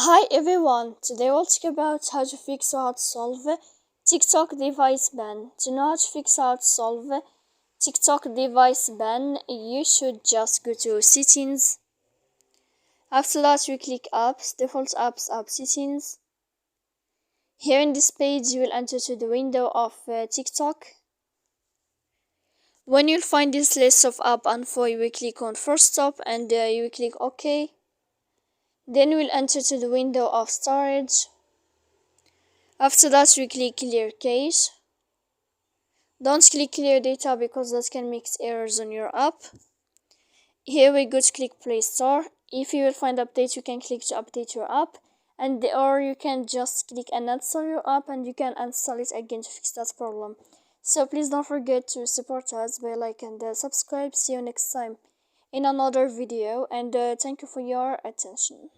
Hi everyone, today we'll talk about how to fix or how to solve TikTok device ban. To know how to fix or how to solve TikTok device ban, you should just go to settings. After that, we click apps, default apps, app settings. Here in this page, you will enter to the window of TikTok. When you'll find this list of app info, you will click on first stop and you will click OK. Then we'll enter to the window of storage. After that, we click clear cache. Don't click clear data because that can make errors on your app. Here we go to click Play Store. If you will find update, you can click to update your app, or you can just click uninstall your app and you can install it again to fix that problem. So please don't forget to support us by like and subscribe. See you next time in another video, and thank you for your attention.